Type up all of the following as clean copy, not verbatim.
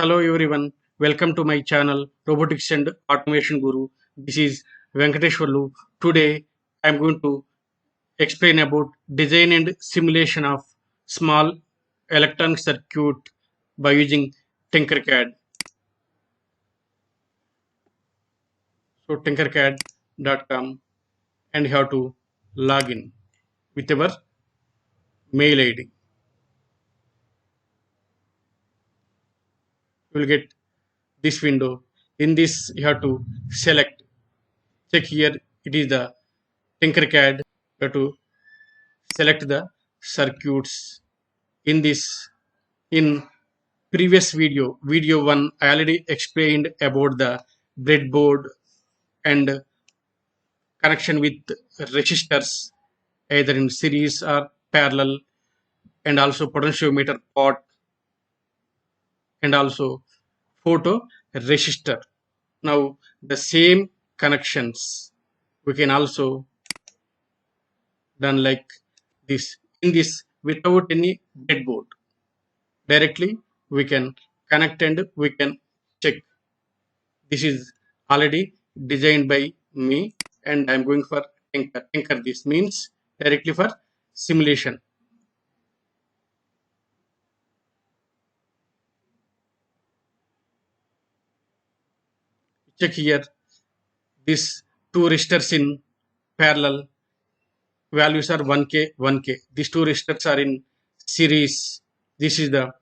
Hello everyone, welcome to my channel Robotics and Automation Guru. This is Venkateshwarlu. Today I am going to explain about design and simulation of small electronic circuit by using Tinkercad. So tinkercad.com, and you have to log in with your mail ID. You will get this window. In this you have to select, check here, it is the Tinkercad. You have to select the circuits. In this, in previous video 1, I already explained about the breadboard and connection with resistors either in series or parallel, and also potentiometer pot, and also photo resistor. Now the same connections we can also done like this. In this, without any breadboard, directly we can connect and we can check. This is already designed by me, and I'm going for Tinker. This means directly for simulation. Check here, these two resistors in parallel, values are 1k 1k. These two resistors are in series. This is the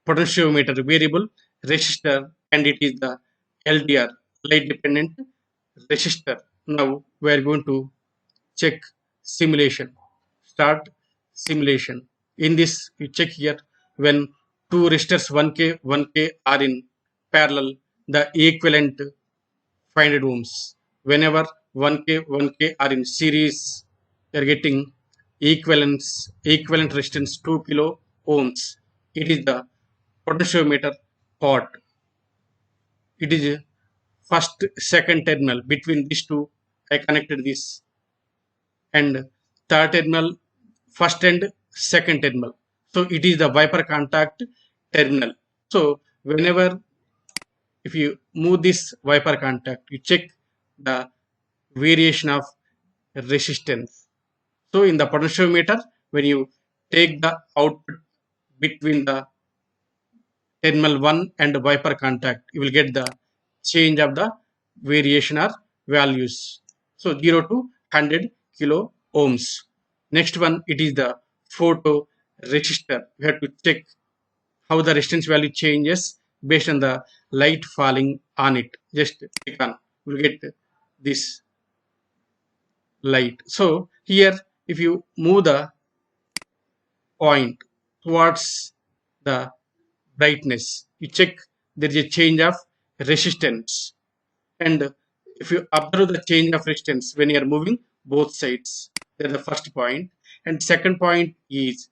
potentiometer variable resistor, and it is the LDR, light dependent resistor. Now we are going to check simulation. Start simulation. In this, you check here, when two resistors 1k 1k are in parallel, the equivalent 500 ohms. Whenever 1k 1k are in series, you are getting equivalent resistance 2 kilo ohms. It is the potentiometer pot. It is first second terminal. Between these two, I connected this, and third terminal, first and second terminal. So it is the wiper contact terminal. So whenever, if you move this wiper contact, you check the variation of resistance. So in the potentiometer, when you take the output between the terminal 1 and wiper contact, you will get the change of the variation or values. So 0 to 100 kilo ohms. Next one, it is the photo resistor. We have to check how the resistance value changes based on the light falling on it. Just click on, we'll get this light. So here, if you move the point towards the brightness, you check there is a change of resistance. And if you observe the change of resistance when you are moving both sides, that's the first point. And second point is,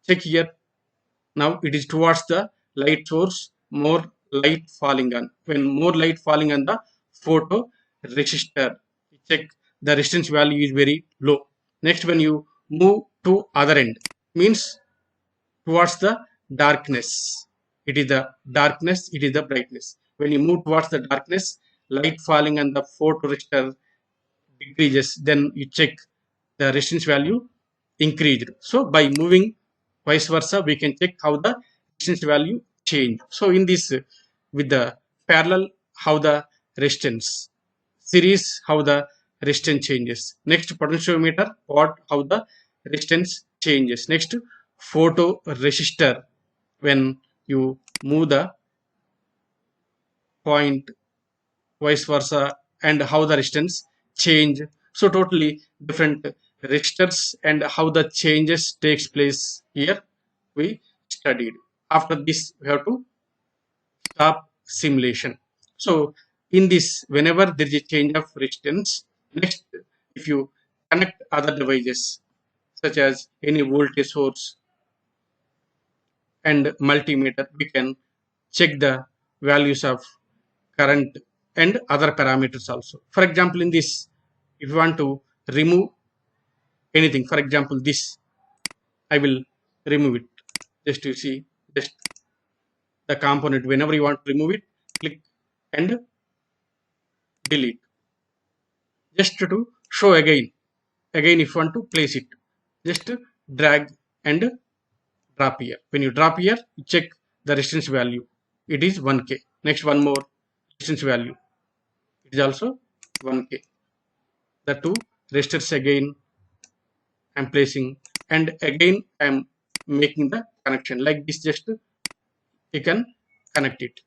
check here, now it is towards the light source, more light falling on. When more light falling on the photo resistor, check the resistance value is very low. Next, when you move to other end, means towards the darkness, it is the darkness, it is the brightness. When you move towards the darkness, light falling on the photoresistor decreases, then you check the resistance value increased. So by moving vice versa, we can check how the resistance value change. So in this, with the parallel, how the resistance, series, how the resistance changes. Next, potentiometer, what, how the resistance changes. Next, photo resistor, when you move the point vice versa, and how the resistance change. So totally different resistors and how the changes takes place here we studied. After this, we have to stop simulation. So in this, whenever there is a change of resistance, next, if you connect other devices such as any voltage source and multimeter, we can check the values of current and other parameters also. For example, in this, if you want to remove anything, for example this, I will remove it, just to see, just the component. Whenever you want to remove it, click and delete. Just to show again. Again, if you want to place it, just drag and drop here. When you drop here, you check the resistance value. It is 1K. Next, one more resistance value. It is also 1K. The two resistors again I'm placing, and again I'm making the connection like this. Just you can connect it.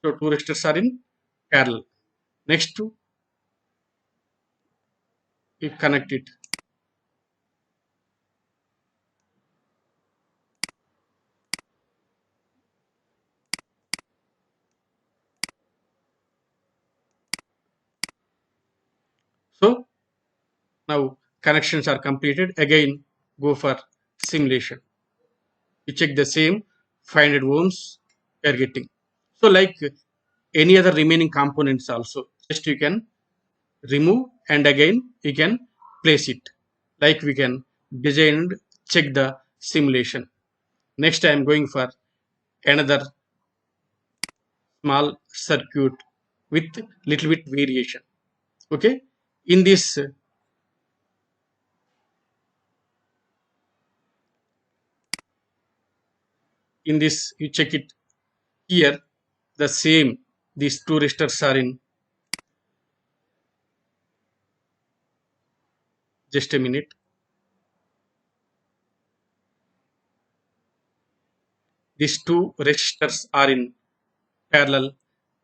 So two resistors are in parallel. Next, to you connect it. So now connections are completed. Again, go for simulation. You check the same 500 ohms we are getting. So like any other remaining components also, just you can remove and again you can place it. Like we can design and check the simulation. Next I am going for another small circuit with little bit variation. Okay, in this you check it here. The same, these two resistors are in, just a minute. These two resistors are in parallel.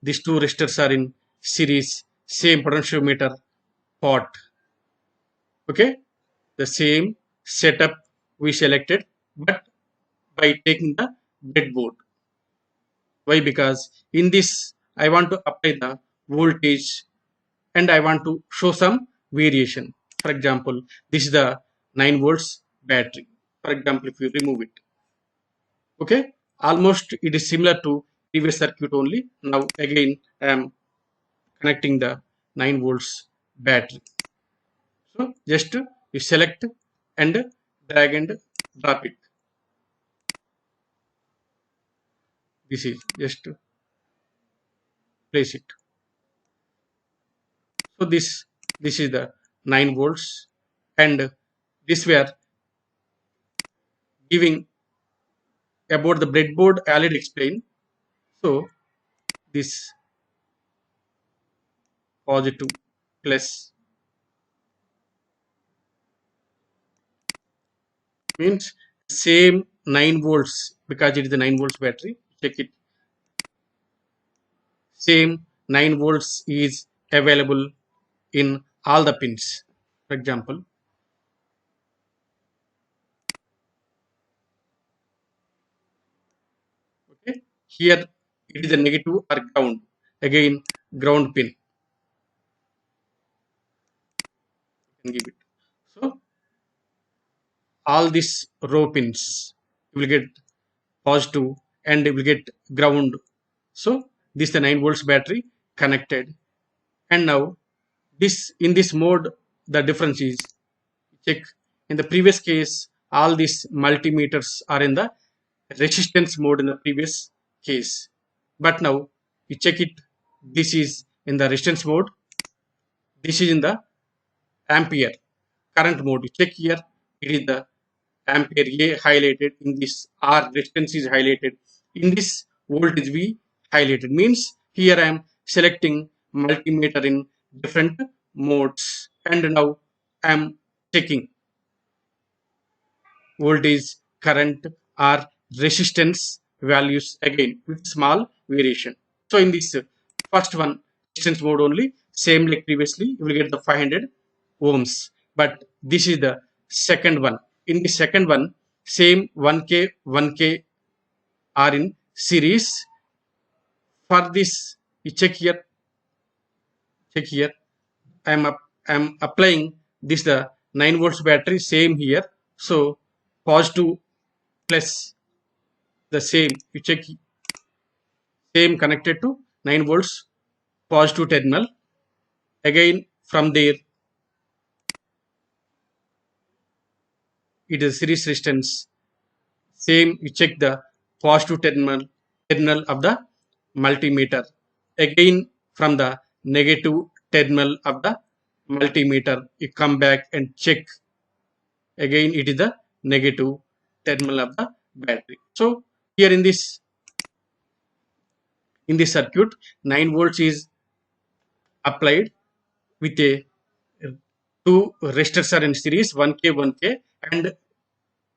These two resistors are in series. Same potentiometer pot. Okay, the same setup we selected, but by taking the breadboard. Why? Because in this I want to apply the voltage and I want to show some variation. For example, this is the 9 volts battery. For example, if you remove it, okay, almost it is similar to previous circuit only. Now again I am connecting the 9 volts battery. So just you select and drag and drop it. This is just place it. So this is the 9 volts, and this we are giving about the breadboard I already explained. So this positive plus means same 9 volts, because it is the 9 volts battery. Check it. Same 9 volts is available in all the pins. For example, okay, here it is a negative or ground. Again, ground pin you can give it. So all these row pins will get positive and it will get ground. So this is the 9 volts battery connected. And now this, in this mode, the difference is, check, in the previous case all these multimeters are in the resistance mode in the previous case, but now you check it, this is in the resistance mode, this is in the ampere current mode. You check here, it is the ampere A highlighted, in this R resistance is highlighted, in this voltage V highlighted. Means here I am selecting multimeter in different modes, and now I am checking voltage, current or resistance values again with small variation. So in this first one, resistance mode only, same like previously, you will get the 500 ohms. But this is the second one. In the second one, same 1K 1K are in series. For this, you check here, I'm applying this the 9 volts battery, same here. So positive plus the same, you check, same connected to 9 volts positive terminal. Again from there it is series resistance. Same, you check the positive terminal of the multimeter. Again, from the negative terminal of the multimeter, you come back and check. Again, it is the negative terminal of the battery. So here in this circuit, 9 volts is applied with a two resistors are in series, 1K 1K, and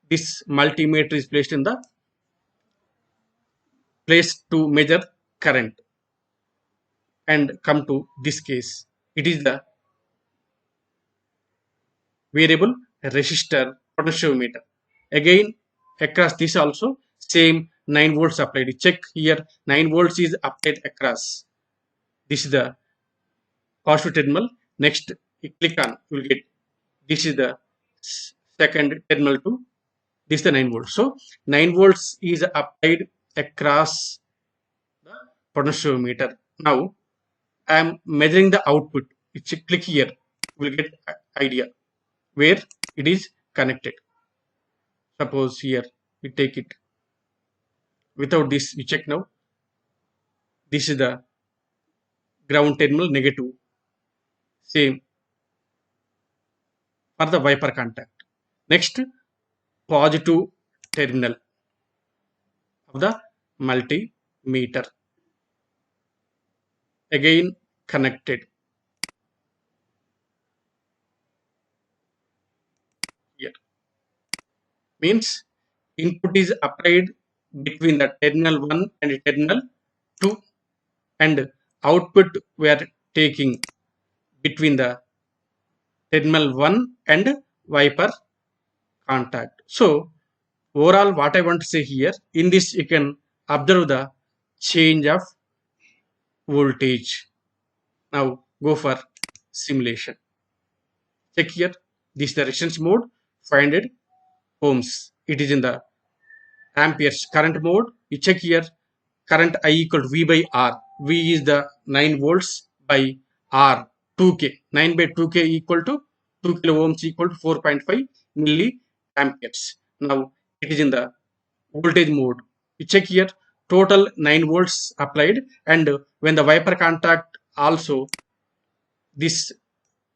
this multimeter is placed in the place to measure current. And come to this case, it is the variable resistor potentiometer. Again, across this also same 9 volts applied. Check here, 9 volts is applied across. This is the positive terminal. Next, you click on, you will get this is the second terminal to this is the 9 volts. So 9 volts is applied across the potentiometer. Now I am measuring the output. You click here, you will get idea where it is connected. Suppose here we take it without this, we check now. This is the ground terminal negative. Same for the wiper contact. Next, positive terminal of the multimeter. Again connected here. Means input is applied between the terminal 1 and terminal 2, and output we are taking between the terminal 1 and wiper contact. So overall what I want to say here, in this you can observe the change of voltage. Now go for simulation. Check here, this is the resistance mode, 500 ohms. It is in the amperes. Current mode, you check here, current I equal to V by R. V is the 9 volts by R, 2K. 9 by 2K equal to 2 kilo ohms equal to 4.5 milliamperes. Now it is in the voltage mode. You check here, total 9 volts applied, and when the wiper contact also this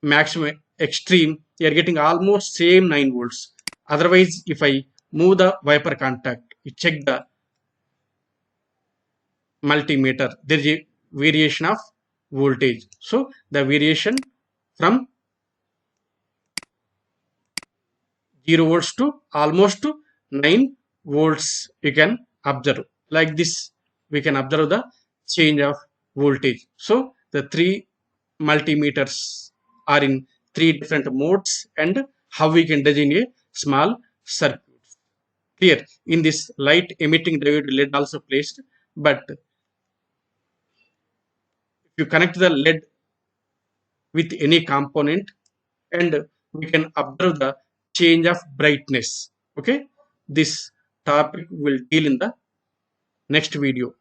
maximum extreme, you are getting almost same 9 volts. Otherwise, if I move the wiper contact, you check the multimeter, there is a variation of voltage. So the variation from 0 volts to almost to 9 volts you can observe. Like this we can observe the change of voltage. So the three multimeters are in three different modes, and how we can design a small circuit. Clear? In this light emitting diode LED also placed, but if you connect the LED with any component, and we can observe the change of brightness. Okay, this topic will deal in the next video.